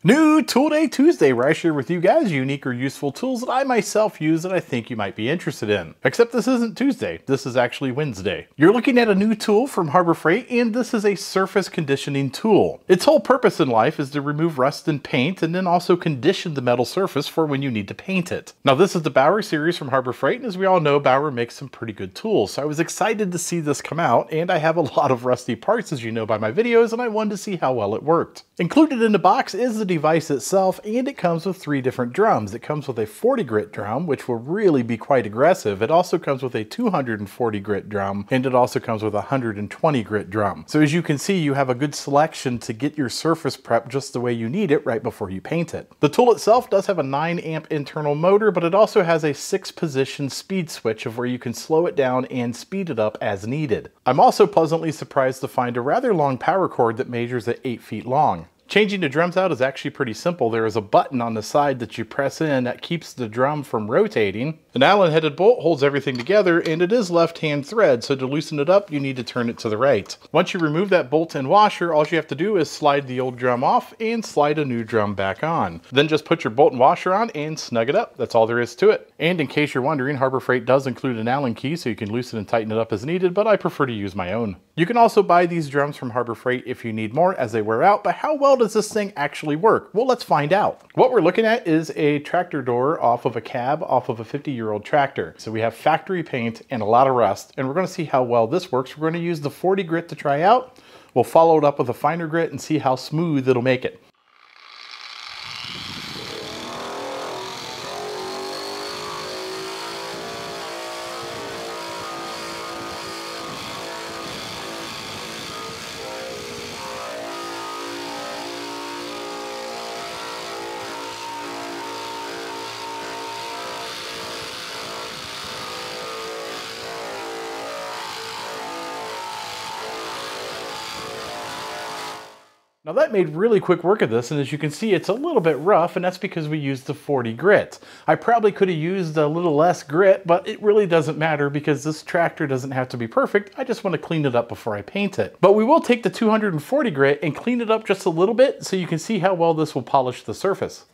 New Tool Day Tuesday, where I share with you guys unique or useful tools that I myself use that I think you might be interested in. Except this isn't Tuesday, this is actually Wednesday. You're looking at a new tool from Harbor Freight, and this is a surface conditioning tool. Its whole purpose in life is to remove rust and paint, and then also condition the metal surface for when you need to paint it. Now this is the Bauer series from Harbor Freight, and as we all know, Bauer makes some pretty good tools. So I was excited to see this come out, and I have a lot of rusty parts as you know by my videos, and I wanted to see how well it worked. Included in the box is the device itself, and it comes with 3 different drums. It comes with a 40 grit drum, which will really be quite aggressive. It also comes with a 240 grit drum, and it also comes with a 120 grit drum. So as you can see, you have a good selection to get your surface prep just the way you need it right before you paint it. The tool itself does have a 9 amp internal motor, but it also has a 6-position speed switch of where you can slow it down and speed it up as needed. I'm also pleasantly surprised to find a rather long power cord that measures at 8 feet long. Changing the drums out is actually pretty simple. There is a button on the side that you press in that keeps the drum from rotating. An Allen-headed bolt holds everything together, and it is left-hand thread, so to loosen it up, you need to turn it to the right. Once you remove that bolt and washer, all you have to do is slide the old drum off and slide a new drum back on. Then just put your bolt and washer on and snug it up. That's all there is to it. And in case you're wondering, Harbor Freight does include an Allen key, so you can loosen and tighten it up as needed, but I prefer to use my own. You can also buy these drums from Harbor Freight if you need more as they wear out, but how well does this thing actually work? Well, let's find out. What we're looking at is a tractor door off of a cab off of a 50-year-old tractor. So we have factory paint and a lot of rust, and we're going to see how well this works. We're going to use the 40 grit to try out. We'll follow it up with a finer grit and see how smooth it'll make it. Now that made really quick work of this, and as you can see, it's a little bit rough, and that's because we used the 40 grit. I probably could have used a little less grit, but it really doesn't matter because this tractor doesn't have to be perfect. I just want to clean it up before I paint it. But we will take the 240 grit and clean it up just a little bit so you can see how well this will polish the surface.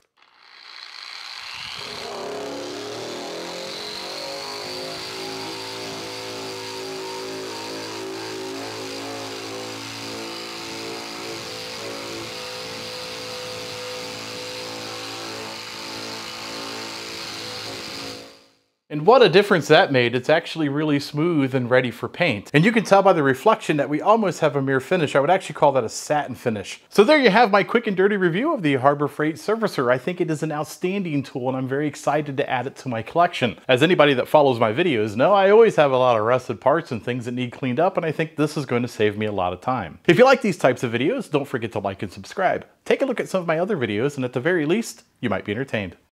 And what a difference that made. It's actually really smooth and ready for paint. And you can tell by the reflection that we almost have a mirror finish. I would actually call that a satin finish. So there you have my quick and dirty review of the Harbor Freight Surfacer. I think it is an outstanding tool, and I'm very excited to add it to my collection. As anybody that follows my videos know, I always have a lot of rusted parts and things that need cleaned up, and I think this is going to save me a lot of time. If you like these types of videos, don't forget to like and subscribe. Take a look at some of my other videos, and at the very least, you might be entertained.